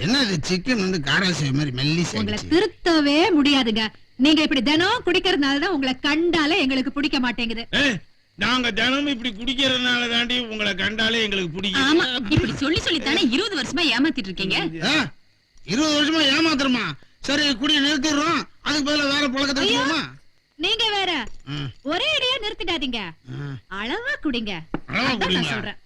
என்ன இது சிக்கன் வந்து காராசி மாதிரி மெல்லிசா உங்களை திருத்தவே முடியாதுங்க. நீங்க இப்படி தினம் குடிக்கிறதுனாலதான் உங்களை கண்டாலே எங்களுக்கு பிடிக்க மாட்டேங்குது. நாங்க தினமும் இப்படி குடிக்கிறதுனால தாண்டி உங்களை கண்டாலே எங்களுக்கு பிடிக்கும். ஆமா, இப்படி சொல்லி சொல்லி தானே 20 வருஷமா ஏமாத்திட்டு இருக்கீங்க. 20 வருஷமா ஏமாத்துறோமா? சரி குடி நிறுத்திடுறோம், அதுக்கு பதிலா வேற பழக்கத்தை வச்சுக்கோமா? நீங்க வேற ஒரே அடியா நிறுத்திடாதீங்க, அளவா குடிங்க. அதான் நான் சொல்றேன்.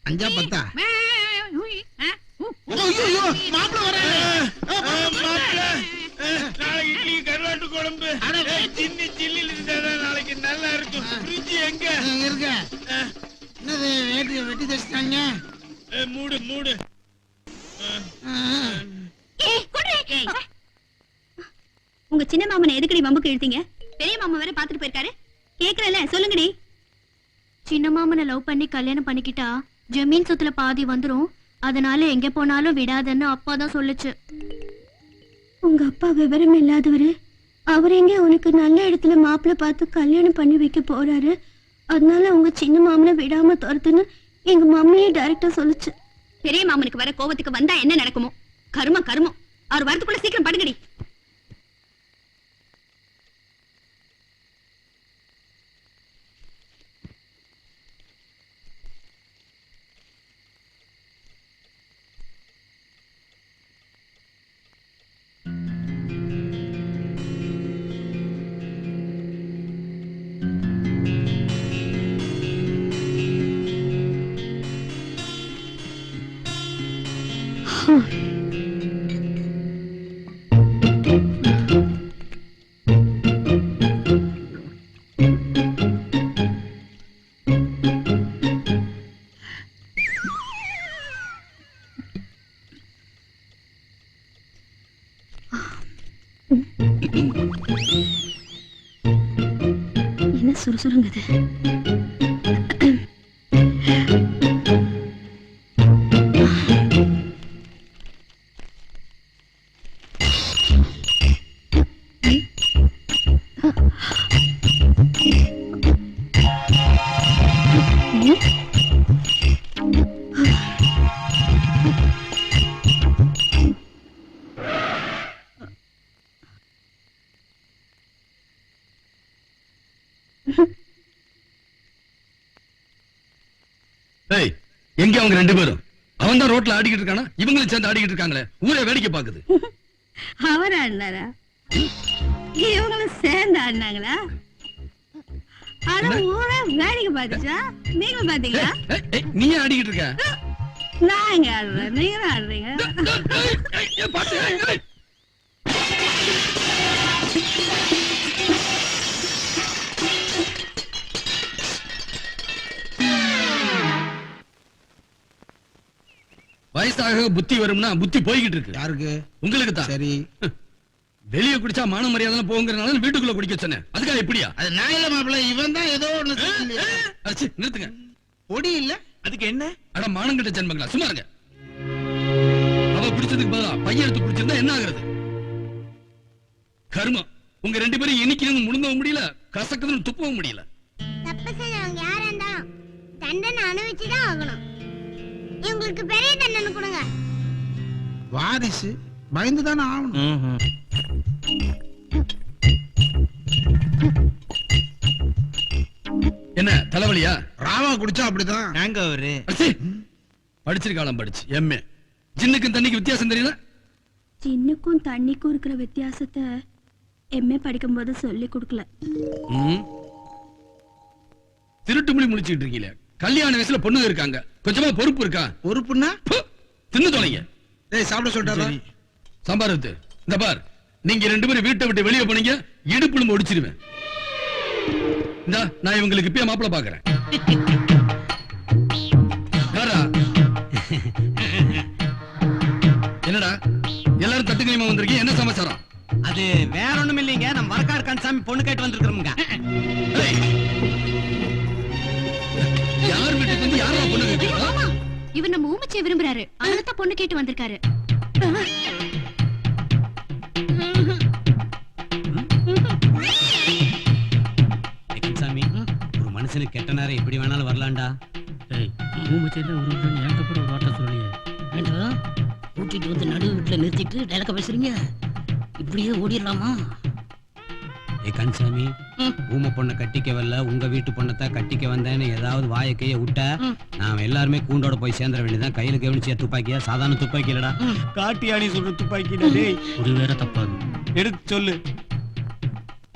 அஞ்சா பத்தா நாளைக்கு இட்லி கருவாட்டு குழம்பு சின்ன சில்லில் இருந்தா நாளைக்கு நல்லா இருக்கும். ஃப்ரிட்ஜ் எங்க இருக்க? என்னது வேட்டி வெட்டி தச்சிட்டாங்க? மூடு மூடு. உங்க சின்ன மாமனை எதுக்கடி வம்புக்கு இழுத்தீங்க? பெரிய மாமா வேற பாத்துட்டு போயிருக்காரு. கேக்குறல, சொல்லுங்கடி. சின்ன மாமனை லவ் பண்ணி கல்யாணம் பண்ணிக்கிட்டா ஜமீன் சொத்துல பாதி வந்துரும், அதனால எங்க போனாலும் விடாதன்னு அப்பா தான் சொல்லுச்சு. உங்க அப்பா விவரம் இல்லாதவரு, அவர் எங்க உனக்கு நல்ல இடத்துல மாப்பிள்ள பார்த்து கல்யாணம் பண்ணி வைக்க போறாரு, அதனால உங்க சின்ன மாமனை விடாம துரத்துன்னு எங்க மம்மியே டைரக்டா சொல்லுச்சு. பெரிய மாமனுக்கு வர கோவத்துக்கு வந்தா என்ன நடக்குமோ? கருமம் கருமம். அவர் வரதுக்குள்ள சீக்கிரம் படுங்கடி. என்ன சுறுசுறுங்குது? எங்க அவங்க ரெண்டு பேரும்? அவன் தான் ரோட்ல ஆடிக்கிட்டு இருக்கானா? இவங்களும் சேர்ந்து ஆடிக்கிட்டு இருக்காங்களே, ஊரே வேடிக்கை பாக்குது. அவர் ஆடினாரா? இவங்களும் சேர்ந்து ஆடினாங்களா? ஆனா ஊரே வேடிக்கை பாத்துச்சா? நீங்களும் பாத்தீங்களா? நீ ஆடிக்கிட்டு இருக்க? நான் எங்க ஆடுறேன், நீங்களும் ஆடுறீங்க. வயசாக புத்தி வரும்னா புத்தி போய்கிட்டு இருக்கு. யாருக்கு? உங்களுக்கு தான். சரி, வெளியே குடிச்சா மான மரியாதை போங்கிறனால வீட்டுக்குள்ள குடிக்க சொன்னேன். அதுக்காக எப்படியா? அது நான் இல்ல மாப்பிள்ள, இவன் தான் ஏதோ ஒண்ணு நிறுத்துங்க. பொடி இல்ல அதுக்கு என்ன? அட மானங்கிட்ட ஜென்மங்களா, சும்மா இருங்க. அவ குடிச்சதுக்கு பதிலா பையன் எடுத்து குடிச்சிருந்தா என்ன ஆகுறது? கர்மம். உங்க ரெண்டு பேரும் இன்னைக்கு முழுங்கவும் முடியல, கசக்குதுன்னு துப்பவும் முடியல. தப்பு செஞ்சவங்க யாரா இருந்தாலும் தண்டனை அனுபவிச்சுதான் ஆகணும். உங்களுக்கு பெரிய தண்டனை கொடுங்க. வாரிசு பயந்துதானே ஆகணும். என்ன தலைவலியா? ராவா குடிச்சா அப்படிதான். நாங்க அவரு படிச்சிருக்காளாம், படிச்சு எம்ஏ. ஜின்னுக்கும் தண்ணிக்கு வித்தியாசம் தெரியல? சின்னுக்கும் தண்ணிக்கும் இருக்கிற வித்தியாசத்தை எம்ஏ படிக்கும் போது சொல்லி கொடுக்கல. திருட்டு மொழி முடிச்சுட்டு இருக்கீங்க. கல்யாண வயசுல பொண்ணுங்க இருக்காங்க, கொஞ்சமா பொறுப்பு இருக்கா? பொறுப்புன்னா தின்னு தொலைங்க. சாப்பிட சொல்லிட்டாரா? சம்பாரத்து இந்த பார், நீங்க ரெண்டு பேரும் வீட்டை விட்டு வெளியே போனீங்க, இடுப்புல ஒடிச்சிருவேன். இந்தா நான் இவங்களுக்கு இப்பயே மாப்பிள பாக்குறேன். என்னடா எல்லாரும் தட்டுக்கையுமா வந்திருக்கீங்க, என்ன சமாச்சாரம்? அது வேற ஒண்ணும் இல்லைங்க, நம்ம வரக்காடு கன்சாமி பொண்ணு கேட்டு வந்திருக்கிறோம்ங்க. யார் வீட்டுக்கு வந்து யாரா பொண்ணு கேட்கிறா? இவர் நம்ம ஊமச்சியை விரும்புறாரு, அதனால பொண்ணு கேட்டு வந்திருக்காரு. மனுஷனுக்கு கெட்ட நேரம் எப்படி வேணாலும் வரலாம்டா. கூட்டிட்டு வந்து நடு வீட்டுல நிறுத்திட்டு டைலக்க பேசுறீங்க, இப்படியே ஓடிடலாமா? ஏ கன்சாமி, ஊமை பொண்ணை கட்டிக்க வரல, உங்க வீட்டு பொண்ணத்தான் கட்டிக்க வந்தேன்னு ஏதாவது வாயை கைய விட்ட நாம எல்லாருமே கூண்டோட போய் சேர்ந்துட வேண்டியதான். கையில கவனிச்சியா துப்பாக்கியா? சாதாரண துப்பாக்கி இல்லடா, காட்டியாடி சொல்ற துப்பாக்கிடா. டேய் ஒரு வேற தப்பாது, எடுத்து சொல்லு.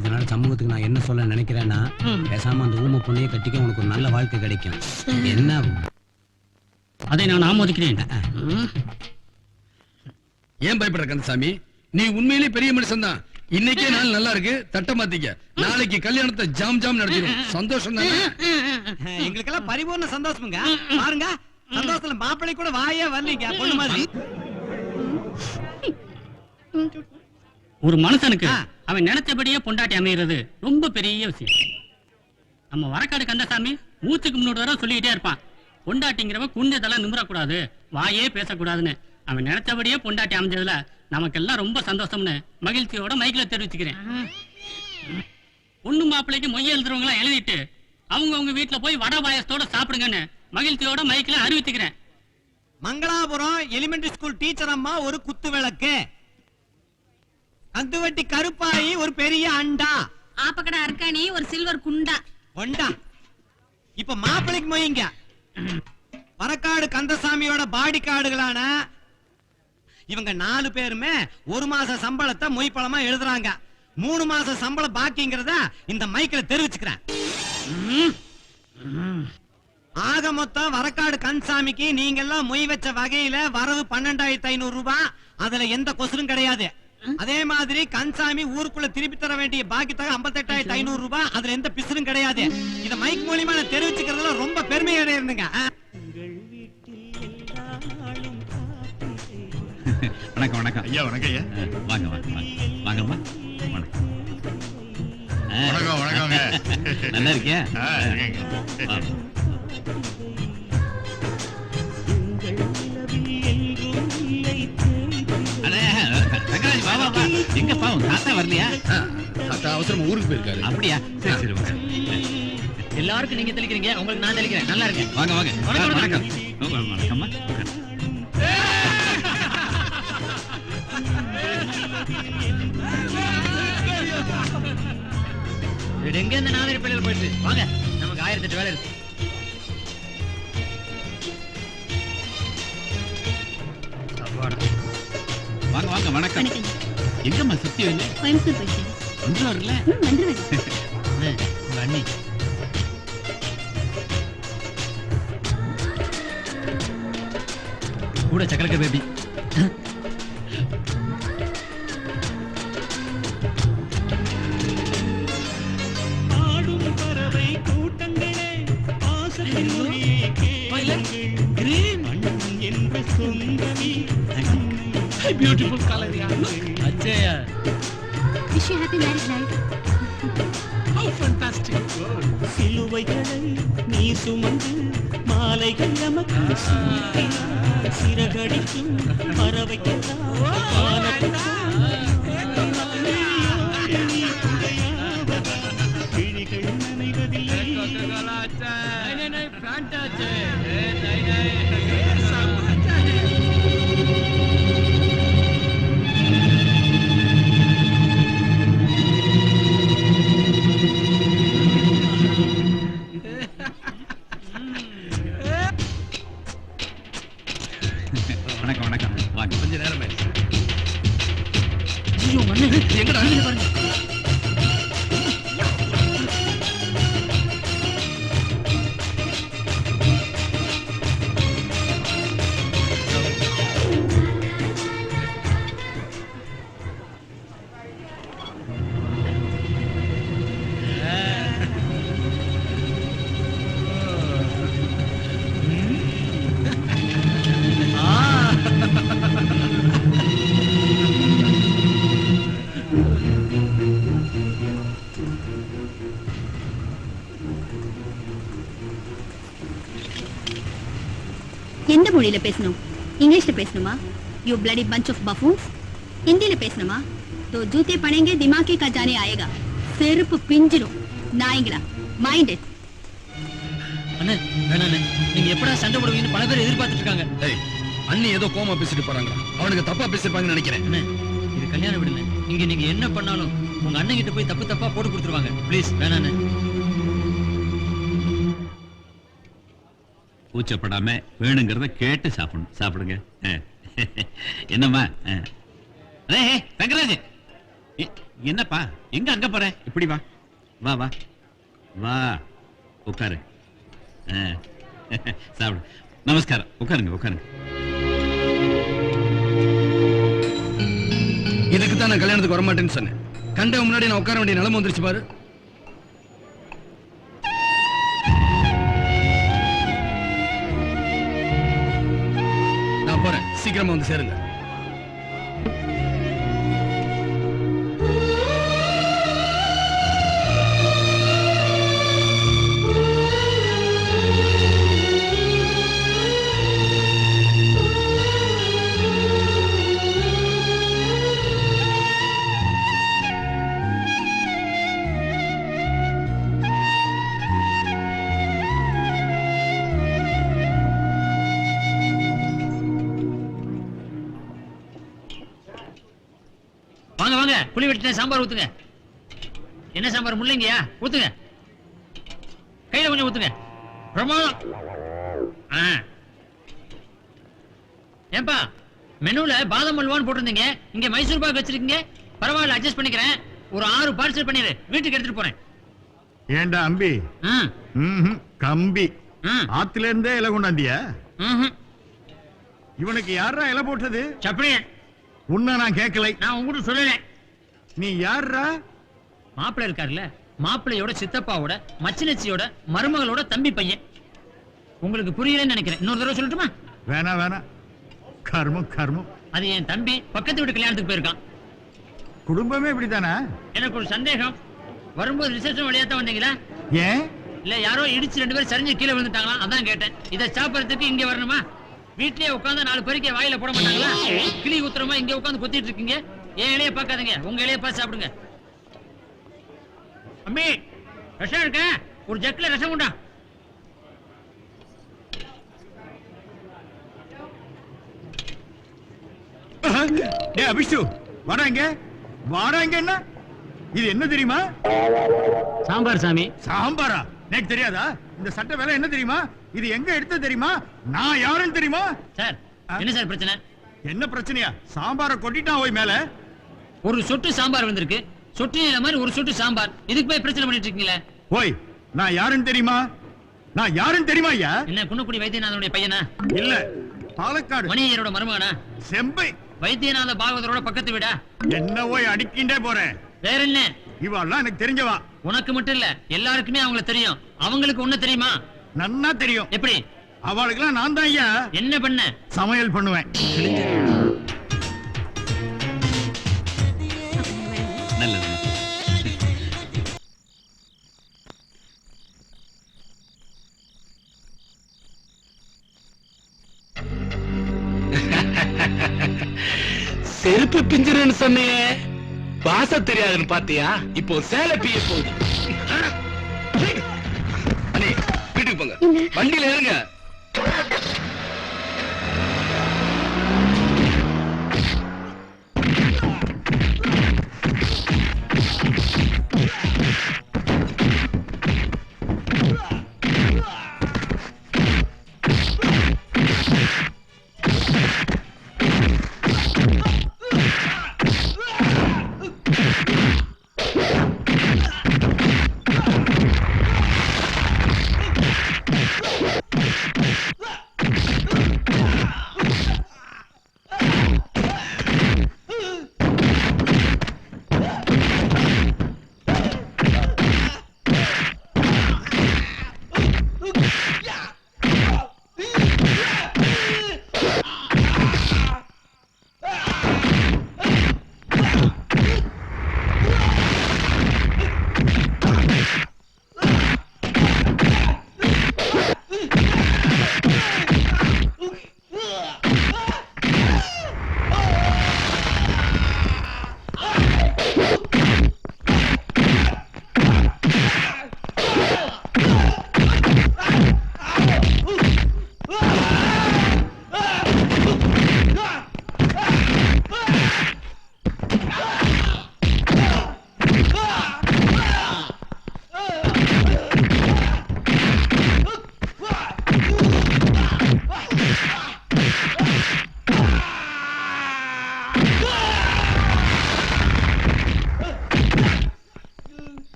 இதனால சமூகத்துக்கு நான் என்ன சொல்ல நினைக்கிறேன்னா, பேசாம அந்த ஊமை பொண்ணையே கட்டிக்க உனக்கு ஒரு நல்ல வாழ்க்கை கிடைக்கும். என்ன அதை நான் ஆமோதிக்கிறேன். ஏன் பயப்படுற கந்தசாமி? நீ உண்மையிலே பெரிய மனுஷன் தான். இன்னைக்கே நாள் நல்லா இருக்கு, தட்ட மாத்திக்க. நாளைக்கு கல்யாணத்தை ஜாம் ஜாம் நடத்திடும். சந்தோஷம் தானே? எங்களுக்கெல்லாம் பரிபூர்ண சந்தோஷமுங்க. பாருங்க, சந்தோஷத்துல மாப்பிள்ளை கூட வாயே வரலீங்க பொண்ணு மாதிரி. ஒரு மனுஷனுக்கு அவன் நினைச்சபடியே பொண்டாட்டி அமைகிறது ரொம்ப பெரிய விஷயம். நம்ம வரக்காடு கந்தசாமி மூச்சுக்கு முன்னோடு வர சொல்லிக்கிட்டே இருப்பான், பொண்டாட்டிங்கிறவன் குண்டதெல்லாம் நிமிரக்கூடாது, வாயே பேசக்கூடாதுன்னு. அவன் நினைச்சபடியே பொண்டாட்டி அமைஞ்சதுல நமக்கெல்லாம் ரொம்ப சந்தோஷம்னு மகிழ்ச்சியோட மைக்கில தெரிவிச்சுக்கிறேன். பொண்ணு மாப்பிள்ளைக்கு மொய் எழுதுறவங்களா எழுதிட்டு அவங்க வீட்டுல போய் வடை பாயசத்தோட சாப்பிடுங்கன்னு மகிழ்ச்சியோட மைக்கில அறிவிச்சுக்கிறேன். மங்களாபுரம் எலிமெண்டரி ஸ்கூல் டீச்சர் அம்மா ஒரு குத்து விளக்கு, கந்துவட்டி கருப்பாயி ஒரு பெரிய அண்டா, ஆப்பக்கடை அர்க்காணி ஒரு சில்வர் குண்டா ஒண்டா. இப்ப மாப்பிள்ளைக்கு மொய்ங்க. வரக்காடு கந்தசாமியோட பாடி கார்டுகளான இவங்க 4 பேருமே 1 மாச சம்பளத்தை மொய்பழமா எழுதுறாங்க. 3 மாச சம்பளம் பாக்கிங்கிறத இந்த மைக்கில தெரிவிச்சுக்கிறேன். ஆக மொத்தம் வரக்காடு கந்தசாமிக்கு நீங்க எல்லாம் மொய் வச்ச வகையில வரவு 12,500 ரூபாய். அதுல எந்த கொசுரும் கிடையாது. அதே மாதிரி கந்தசாமி ஊருக்குள்ள திருப்பி தர வேண்டிய பாக்கி தொகை 58,500 ரூபாய். அதுல எந்த பிசுரும் கிடையாது. இத மைக் மூலியமா நான் தெரிவிச்சுக்கிறதுல ரொம்ப பெருமை அடையிருந்துங்க. வணக்கம் வணக்கம் ஐயா. வணக்கம் ஐயா. வாங்க வாங்க வாங்கம்மா. வணக்கம் வணக்கம் வணக்கங்க. நல்லா இருக்கியா? எங்க பாவம் தாத்தா வரலையா? தாத்தா அவசரமா ஊருக்கு போயிருக்காரு. அப்படியா? சரி சரி வாங்க. எல்லாருக்கும் நீங்க தெளிக்கிறீங்க, உங்களுக்கு நான் தெளிக்கிறேன். நல்லா இருக்கு. வாங்க வாங்க. வணக்கம் வணக்கம்மா. எங்க இந்த நாதிரி பள்ளியில் போயிட்டு வாங்க, நமக்கு 1008 வேலை இருக்கு. வாங்க வாங்க. வணக்கம். எங்கம்மா சத்தியம் இல்லை? கோயம்புத்தூர் போயிட்டு வந்துருவாருல்ல? வந்துருவேன். உங்க அண்ணி கூட சக்கரக்க பேபி. பியூட்டிஃபுல் கலர் யா. அச்சயா. Wish you happy married life. How fantastic. சிலுவைகளை நீ சுமந்து மாலைகள் நமக்கு சூட்டினாய், சிறகடிக்கும் பறவைக்கெல்லாம் கிழிகள் நனைவதில்லை. வணக்கம் வணக்கம். வாங்க. கொஞ்ச நேரம் ஆயிடுச்சு. ஐயோ மண்ணு எங்கடா அழுது பாருங்க. எந்த மொழியில பேசணும்? இங்கிலீஷ்ல பேசணுமா? You bloody bunch of buffoons. ஹிந்தில பேசணுமா? तो जूते पड़ेंगे दिमाग का जाने आएगा. செருப்பு பிஞ்சிரும். நாய்ங்களா? Mind it. அண்ணே வேணாண்ணே, நீங்க எப்படா சண்டை போடுவீங்கன்னு பல பேர் எதிர்பார்த்துட்டு இருக்காங்க. ஏய், அண்ணி ஏதோ கோமா பேசிட்டு போறாங்க, அவனுக்கு தப்பா பேசிருப்பாங்கன்னு நினைக்கிறேன். அண்ணே இது கல்யாணம் விடுங்க, நீங்க என்ன பண்ணாலும் உங்க அண்ணன் கிட்ட போய் தப்பா போட்டு கொடுத்துருவாங்க. ப்ளீஸ் வேணாண்ணே. கூச்சப்படாம வேணுங்கிறத கேட்டு சாப்பிடுங்க. என்னம்மா? தங்கராஜ், என்னப்பா எங்க அங்க போற? இப்படி வா வா வா வா, உட்காரு. சாப்பிடு. நமஸ்காரம். உட்காருங்க. இதுக்கு தான் நான் கல்யாணத்துக்கு வரமாட்டேன்னு சொன்னேன். கண்ட முன்னாடி நான் உட்கார வேண்டிய நிலைமை வந்துருச்சு பாரு. நான் போறேன், சீக்கிரமா வந்து சேருங்க. வாங்க, புளி வெட்டின சாம்பார் ஊத்துங்க. என்ன சாம்பார்? முள்ளங்கியா? ஊத்துங்க. கையில கொஞ்சம் ஊத்துங்க. பிரமாதம். ஏன்பா மெனுல பாதாம் அல்வான்னு போட்டிருந்தீங்க, இங்க மைசூர் பாக் வச்சிருக்கீங்க. பரவாயில்ல, அட்ஜஸ்ட் பண்ணிக்கிறேன். ஒரு 6 பார்சல் பண்ணிடு, வீட்டுக்கு எடுத்துட்டு போறேன். ஏண்டா அம்பி? கம்பி ஆத்துல இருந்தே இலை கொண்டாந்தியா? இவனுக்கு யாரா இலை போட்டது? சப்பனியன். உன்ன நான் கேட்கலை. நான் உங்ககிட்ட சொல்லல. நீ யாரா? மாப்பிள்ளை இருக்காருல்ல, மாப்பிள்ளையோட சித்தப்பாவோட மச்சினச்சியோட மருமகளோட தம்பி பையன். உங்களுக்கு புரியலன்னு நினைக்கிறேன். இன்னொரு தடவை சொல்லட்டுமா? வேணா கர்மம். அது என் தம்பி பக்கத்து வீட்டு கல்யாணத்துக்கு போயிருக்கான். குடும்பமே இப்படித்தானா? எனக்கு ஒரு சந்தேகம். வரும்போது ரிசப்ஷன் வழியா தான் வந்தீங்களா? ஏன்? இல்ல யாரோ இடிச்சு 2 பேரும் சரிஞ்சு கீழே விழுந்துட்டாங்களா, அதான் கேட்டேன். இதை சாப்பிடறதுக்கு இங்க வரணுமா? வீட்லயே உட்கார்ந்து 4 பேருக்கு வாயில போட மாட்டாங்களா? கிளி குத்துறமா இங்க உட்கார்ந்து கொத்திட்டு இருக்கீங்க. என் இலைய பார்க்காதீங்க, உங்க இலைய பார்த்து சாப்பிடுங்க. அம்மி, ரசம் இருக்க? ஒரு ஜக்ல ரசம் உண்டா? டேய் அபிஷு, வாடாங்க. என்ன இது? என்ன தெரியுமா? சாம்பார் சாமி. சாம்பாரா? எனக்கு தெரியாதா? இந்த சட்டை வேலை என்ன தெரியுமா? இது எங்க எடுத்து தெரியுமா? நான் யாருன்னு தெரியுமா? சார் என்ன சார் பிரச்சனை? என்ன பிரச்சனையா? சாம்பாரை கொட்டிட்டான் ஓய் மேல. ஒரு சொட்டு சாம்பார் வந்திருக்கு, சொட்டு நீல மாதிரி ஒரு சொட்டு சாம்பார். இதுக்கு போய் பிரச்சனை பண்ணிட்டு இருக்கீங்களே. ஓய், நான் யாருன்னு தெரியுமா? ஐயா? என்ன குன்னக்குடி வைத்தியநாதனுடைய பையனா? இல்ல, பாலக்காடு மணியரோட மருமகனா? செம்பை வைத்தியநாத பாகவதரோட பக்கத்து வீடா? என்ன ஓய் அடிக்கின்றே போறேன். வேற என்ன? இவெல்லாம் எனக்கு தெரிஞ்சவா. உனக்கு மட்டும் இல்ல, எல்லாருக்குமே அவங்கள தெரியும். அவங்களுக்கு ஒண்ணு தெரியுமா? நன்னா தெரியும். எப்படி? அவளுக்கெல்லாம் நான் தான் ஐயா. என்ன பண்ண? சமையல் பண்ணுவேன். நல்லது. செருப்பு பிஞ்சிருன்னு சொன்னியே, பாச தெரியாதுன்னு பாத்தியா? இப்போ சேலை பிய போகுது. அண்ணே, வீட்டுக்கு போங்க, வண்டியில ஏறுங்க.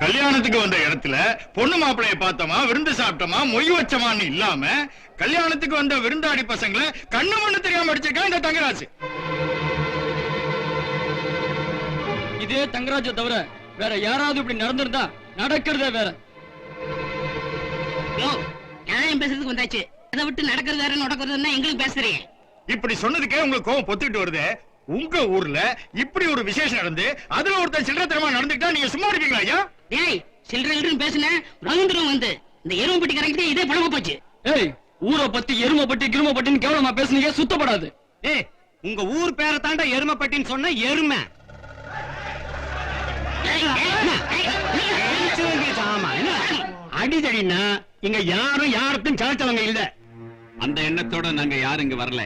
கல்யாணத்துக்கு வந்த இடத்துல பொண்ணு மாப்பிளைய பார்த்தோமா, விருந்து சாப்பிட்டோமா, மொய் வச்சமான்னு இல்லாம கல்யாணத்துக்கு வந்த விருந்தாடி பசங்களை கண்ணு மண்ணு தெரியாம அடிச்சிருக்கான் இந்த தங்கராஜ். இதே தங்கராஜ தவிர வேற யாராவது இப்படி நடந்திருந்தா நடக்கிறதே வேற. நியாயம் பேசுறதுக்கு வந்தாச்சு. அதை விட்டு நடக்கிறது வேற நடக்கிறதுன்னா எங்களுக்கு பேசுறீங்க. இப்படி சொன்னதுக்கே உங்களுக்கு கோவம் பொத்துக்கிட்டு வருது. உங்க ஊர்ல இப்படி ஒரு விசேஷம் நடந்து அதுல ஒருத்தர் சில்லறத்தனமா நடந்துட்டா நீங்க சும்மா இருப்பீங்களா ஐயா? டேய் சில்லறைன்னு பேசுன ரவீந்திரம் வந்து இந்த எருமை பட்டி கரெக்டா இதே பழமா போச்சு. ஏய் ஊரை பத்தி எருமைப்பட்டி கிருமைப்பட்டின்னு கேவலமா பேசுனீங்க, சுத்தப்படாது. ஏய் உங்க ஊர் பேரை தாண்டா எருமைப்பட்டின்னு சொன்ன எருமை. அடிதடினா இங்க யாரும் யாருக்கும் சாச்சவங்க இல்ல. அந்த எண்ணத்தோட நாங்க யாரும் இங்க வரல.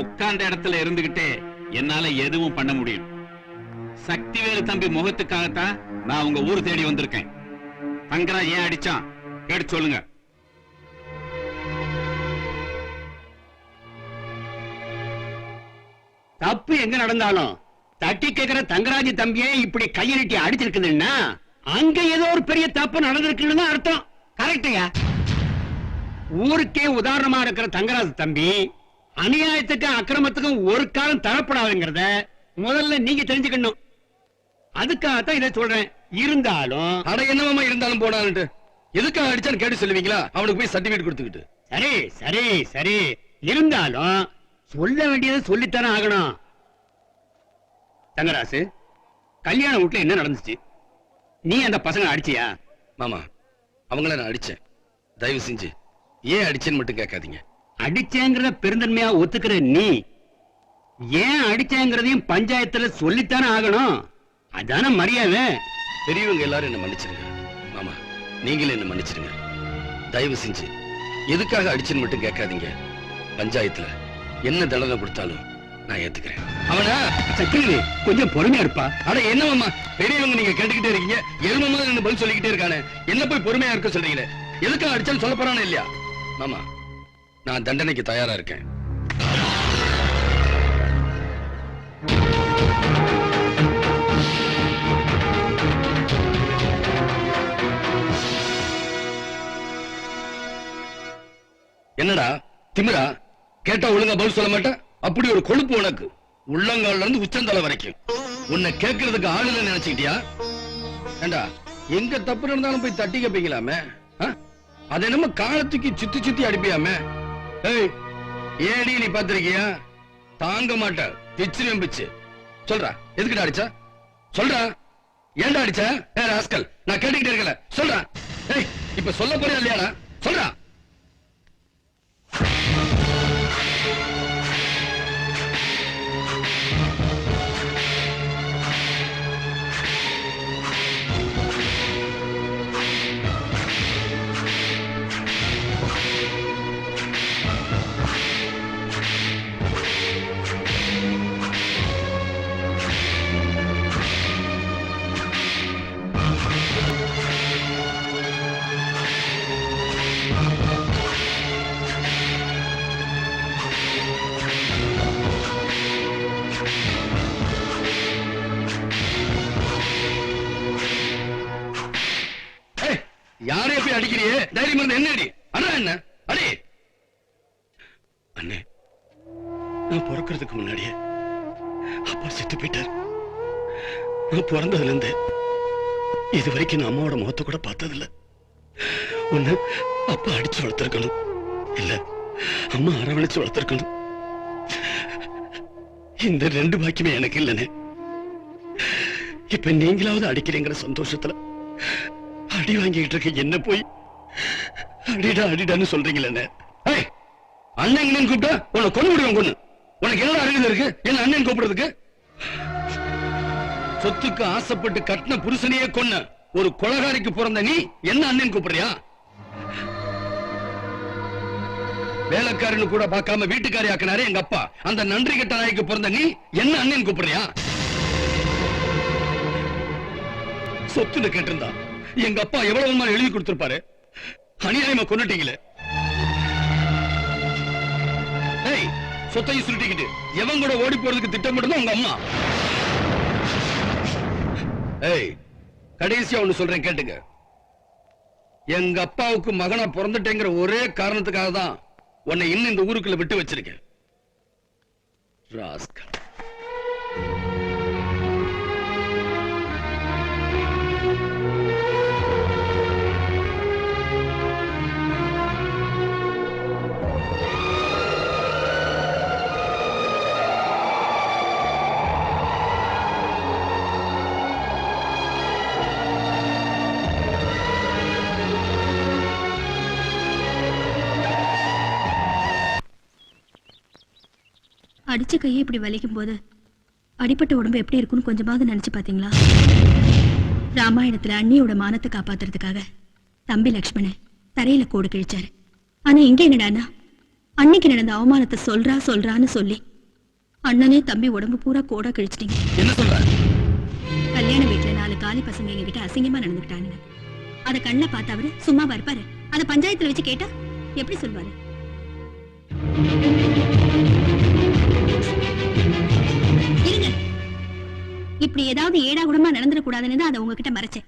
உட்கார்ந்த இடத்துல இருந்துகிட்டே என்னால எதுவும் பண்ண முடியும். சக்திவேலு தம்பி முகத்துக்காகத்தான் நான் உங்க ஊர் தேடி வந்திருக்கேன். தங்கரா ஏன் அடிச்சான் கேட்டு சொல்லுங்க. தப்பு எங்க நடந்தாலும் தட்டி கேட்கிற தங்கராஜ் தம்பியே இப்படி கையெழுட்டி அடிச்சிருக்குதுன்னா அங்க ஏதோ ஒரு பெரிய தப்பு நடந்திருக்குன்னு அர்த்தம். கரெக்டுயா. ஊருக்கே உதாரணமா இருக்கிற தங்கராஜ் தம்பி அநியாயத்துக்கும் அக்கிரமத்துக்கும் ஒரு காலம் தரப்படாதுங்கிறத முதல்ல நீங்க தெரிஞ்சுக்கணும். அதுக்காகத்தான் இதை சொல்றேன். இருந்தாலும் அட என்னமா இருந்தாலும் போனான்ட்டு எதுக்காக அடிச்சான்னு கேட்டு சொல்லுவீங்களா? அவனுக்கு போய் சர்டிபிகேட் கொடுத்துக்கிட்டு. சரி சரி சரி, இருந்தாலும் சொல்ல வேண்டியதை சொல்லித்தானே ஆகணும். தங்கராசு, கல்யாண வீட்டுல என்ன நடந்துச்சு? நீ அந்த பசங்க அடிச்சியா? மாமா, அவங்கள நான் அடிச்சேன். தயவு செஞ்சு ஏன் அடிச்சேன்னு மட்டும் கேட்காதீங்க. அடிச்சேங்கிறத பெருந்தன்மையா ஒத்துக்கிற நீ ஏன் அடிச்சேங்கிறதையும் பஞ்சாயத்துல சொல்லித்தானே ஆகணும். அதான மரியாதை. பெரியவங்க எல்லாரும் என்ன மன்னிச்சிருங்க. மாமா, நீங்களே என்ன மன்னிச்சிருங்க. தயவு செஞ்சு எதுக்காக அடிச்சுன்னு மட்டும் கேட்காதீங்க. பஞ்சாயத்துல என்ன தண்டனை கொடுத்தாலும் நான் ஏத்துக்கிறேன். அவனா சக்கரவர்த்தி கொஞ்சம் பொறுமையா இருப்பா. அட என்ன மாமா, பெரியவங்க நீங்க கேட்டுக்கிட்டே இருக்கீங்க, எருமை மாதிரி என்ன பதில் சொல்லிக்கிட்டே இருக்கானே, என்ன போய் பொறுமையா இருக்க சொல்றீங்களே? எதுக்காக அடிச்சான்னு சொல்ல போறானே இல்லையா? மாமா, நான் தண்டனைக்கு தயாரா இருக்கேன். என்னடா திமிரா? கேட்டா ஒழுங்கா பதில் சொல்ல மாட்டேன். அப்படி ஒரு கொழுப்பு உனக்கு, உள்ளங்கால்ல இருந்து உச்சந்தலை வரைக்கும். உன்னை கேட்கறதுக்கு ஆளுல நினைச்சுக்கிட்டியா? ஏண்டா, எங்க தப்பு இருந்தாலும் போய் தட்டி கேப்பீங்களாமே? அது என்னமோ காலத்துக்கு சுத்தி சுத்தி அடிப்பியாமே? ஏய், ஏடி நீ பாத்திருக்கியா? தாங்க மாட்ட, பிச்சு நம்பிச்சு. சொல்றா, எதுக்கிட்ட அடிச்சா? சொல்றா, ஏண்டா அடிச்சா? ஏ ராஸ்கல், நான் கேட்டுக்கிட்டே இருக்கல, சொல்றா. ஏய், இப்ப சொல்ல போறியா இல்லையாடா? சொல்றா. யாரைய போய் அடிக்கிறியே? தைரியம் இருந்தா என்ன அடி? அண்ணா என்ன அடி? அண்ணே, நான் பிறக்கிறதுக்கு முன்னாடியே அப்பா செத்து போயிட்டார். நான் பிறந்ததுல இருந்து இது வரைக்கும் நான் அம்மாவோட முகத்தை கூட பார்த்ததில்ல. ஒண்ணு அப்பா அடிச்சு வளர்த்திருக்கணும், இல்ல அம்மா அரவணைச்சு வளர்த்திருக்கணும். இந்த ரெண்டு பாக்கியமே எனக்கு இல்லனே. இப்ப நீங்களாவது அடிக்கிறீங்கிற சந்தோஷத்துல அடி வாங்கிட்டு இருக்க என்ன போய் அடிடா அடிடான்னு சொல்றீங்களே. அண்ணன் கூப்பிட்டா உன்னை கொண்டு விடுவேன். கொண்டு உனக்கு என்ன அறிவு இருக்கு என்ன அண்ணன் கூப்பிடுறதுக்கு? சொத்துக்கு ஆசைப்பட்டு கட்டின புருஷனையே கொன்ன ஒரு கொலகாரிக்கு பிறந்த நீ என்ன அண்ணன் கூப்பிடுறியா? வேலைக்காரன்னு கூட பார்க்காம வீட்டுக்காரி ஆக்கினாரே எங்க அப்பா, அந்த நன்றி கெட்ட நாய்க்கு பிறந்த நீ என்ன அண்ணன் கூப்பிடுறியா? சொத்துல கேட்டிருந்தா எங்க அப்பா எவ்வளவு எழுதி கொடுத்திருப்பாரு. அநியாயமா கொன்னுட்டீங்களே. சொத்தையும் சுருட்டிக்கிட்டு எவன் கூட ஓடி போறதுக்கு திட்டமிட்டு உங்க அம்மா. கடைசியா ஒண்ணு சொல்றேன் கேட்டுங்க. எங்க அப்பாவுக்கு மகனா பிறந்துட்டேங்கிற ஒரே காரணத்துக்காக தான் உன்னை இன்னும் இந்த ஊருக்குள்ள விட்டு வச்சிருக்கேன். ராஸ்கல். அடிச்ச கையை இப்படி வலிக்கும் போது அடிப்பட்ட உடம்பு எப்படி இருக்குன்னு கொஞ்சமாவது நினைச்சு பாத்தீங்களா? ராமாயணத்துல அண்ணியோட மானத்தை காப்பாத்துறதுக்காக தம்பி லக்ஷ்மணன் தரையில கோடு கிழிச்சாரு. ஆனா இங்க என்னடான்னா அன்னைக்கு நடந்த அவமானத்தை சொல்றான்னு சொல்லி அண்ணனே தம்பி உடம்பு பூரா கோடா கிழிச்சிட்டீங்க. என்ன சொல்ற? கல்யாண வீட்டுல 4 காலி பசங்க எங்ககிட்ட அசிங்கமா நடந்துக்கிட்டானுங்க. அத கண்ணுல பார்த்து அவரு சும்மா இருப்பாரு. அத பஞ்சாயத்துல வச்சு கேட்டா எப்படி சொல்வாரு? இருங்க, இப்படி ஏதாவது ஏடா கூடமா நடந்துடக்கூடாதுன்னு தான் அதை உங்ககிட்ட மறைச்சேன்.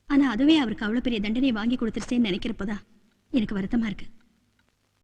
ஆனா அதுவே அவருக்கு அவ்வளவு பெரிய தண்டனை வாங்கி கொடுத்துருச்சேன்னு நினைக்கிறப்போதான் எனக்கு வருத்தமா இருக்கு.